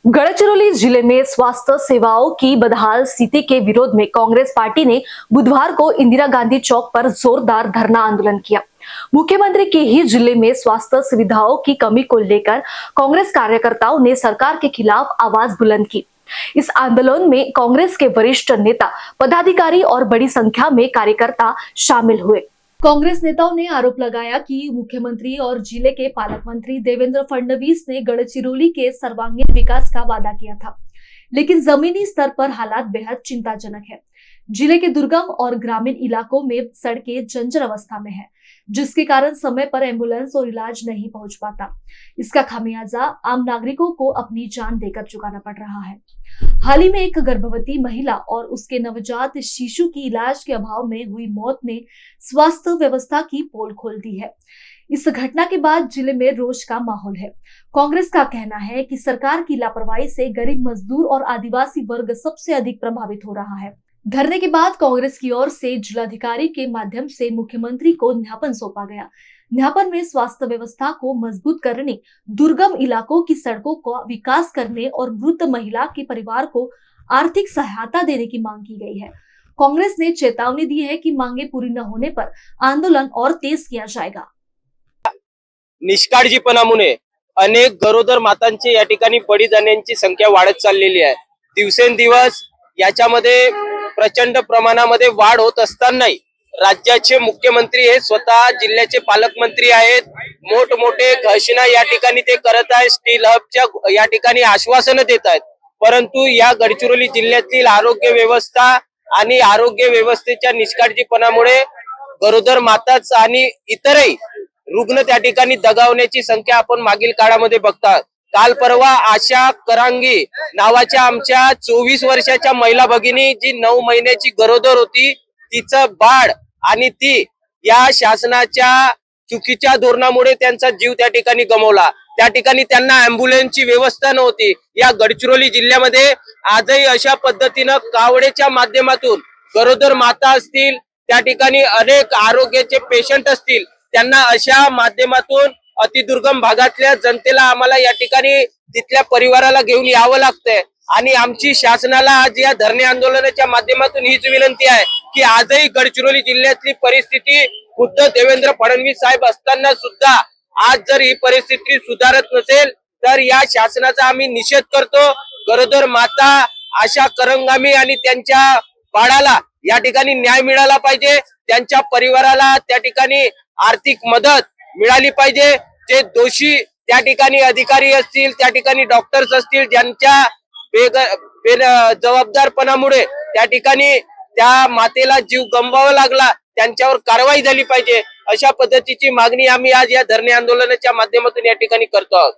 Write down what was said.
गढ़चिरौली जिले में स्वास्थ्य सेवाओं की बदहाल स्थिति के विरोध में कांग्रेस पार्टी ने बुधवार को इंदिरा गांधी चौक पर जोरदार धरना आंदोलन किया। मुख्यमंत्री के ही जिले में स्वास्थ्य सुविधाओं की कमी को लेकर कांग्रेस कार्यकर्ताओं ने सरकार के खिलाफ आवाज बुलंद की। इस आंदोलन में कांग्रेस के वरिष्ठ नेता, पदाधिकारी और बड़ी संख्या में कार्यकर्ता शामिल हुए। कांग्रेस नेताओं ने आरोप लगाया कि मुख्यमंत्री और जिले के पालक मंत्री देवेंद्र फडणवीस ने गढ़चिरौली के सर्वांगीण विकास का वादा किया था, लेकिन जमीनी स्तर पर हालात बेहद चिंताजनक है। जिले के दुर्गम और ग्रामीण इलाकों में सड़कें जर्जर अवस्था में है, जिसके कारण समय पर एम्बुलेंस और इलाज नहीं पहुंच पाता। इसका खामियाजा आम नागरिकों को अपनी जान देकर चुकाना पड़ रहा है। हाल ही में एक गर्भवती महिला और उसके नवजात शिशु की इलाज के अभाव में हुई मौत ने स्वास्थ्य व्यवस्था की पोल खोल दी है। इस घटना के बाद जिले में रोष का माहौल है। कांग्रेस का कहना है कि सरकार की लापरवाही से गरीब मजदूर और आदिवासी वर्ग सबसे अधिक प्रभावित हो रहा है। धरने के बाद कांग्रेस की ओर से जिलाधिकारी के माध्यम से मुख्यमंत्री को ज्ञापन सौंपा गया। ज्ञापन में स्वास्थ्य व्यवस्था को मजबूत करने, दुर्गम इलाकों की सड़कों का विकास करने और मृत महिला के परिवार को आर्थिक सहायता देने की मांग की गई है। कांग्रेस ने चेतावनी दी है कि मांगे पूरी न होने पर आंदोलन और तेज किया जाएगा। निष्काळजीपणामुळे अनेक गरोदर मातांची या ठिकाणी बळी जाण्याची संख्या वाढत चाललेली आहे। दिवसेंदिवस याच्यामध्ये प्रचंड प्रमाणामध्ये वाढ होत असतानाही राज्याचे मुख्यमंत्री हे स्वतः जिल्ह्याचे पालकमंत्री आहेत। मोठमोठे घोषणा या ठिकाणी ते करत आहेत, स्टील हबच्या या ठिकाणी आश्वासनं देत आहेत, परंतु या गडचिरोली जिल्ह्यातील आरोग्य व्यवस्था आणि आरोग्य व्यवस्थेच्या निष्काळजीपणामुळे गरोदर माताच आणि इतरही रुग्ण त्या ठिकाणी दगावण्याची संख्या आपण मागील काळामध्ये बघतात। काल परवा आशा करांगी नावाच्या आमच्या 24 वर्षाच्या महिला भगिनी जी 9 महिन्याची गरोदर होती, तिचं बाळ आणि ती या शासनाच्या चुकीच्या धोरणामुळे त्यांचा जीव त्या ठिकाणी गमावला। त्या ठिकाणी त्यांना अँब्युलन्सची व्यवस्था नव्हती। या गडचिरोली जिल्ह्यामध्ये आजही अशा पद्धतीनं कावडेच्या माध्यमातून गरोदर माता असतील, त्या ठिकाणी अनेक आरोग्याचे पेशंट असतील, त्यांना अशा माध्यमातून अतिदुर्गम भागातल्या जनतेला आम्हाला या ठिकाणी तिथल्या परिवाराला घेऊन यावं लागतंय। आणि आमची शासनाला आज या धरणे आंदोलनाच्या माध्यमातून हीच विनंती आहे की आजही गडचिरोली जिल्ह्यातली परिस्थिती खुद्द देवेंद्र फडणवीस साहेब असताना सुद्धा आज जर ही परिस्थिती सुधारत नसेल तर या शासनाचा आम्ही निषेध करतो। गरोदर माता आशा करंगामी आणि त्यांच्या बाळाला या ठिकाणी न्याय मिळाला पाहिजे, त्यांच्या परिवाराला त्या ठिकाणी आर्थिक मदत मिळाली पाहिजे। जे दोषी त्या ठिकाणी अधिकारी असतील, त्या ठिकाणी डॉक्टर्स असतील, ज्यांच्या जबाबदारपणामुळे त्या ठिकाणी त्या मातेला जीव गमवावा लागला, त्यांच्यावर कारवाई झाली पाहिजे। अशा पद्धतीची मागणी आम्ही आज या धरणे आंदोलनाच्या माध्यमातून या ठिकाणी करतो आहोत।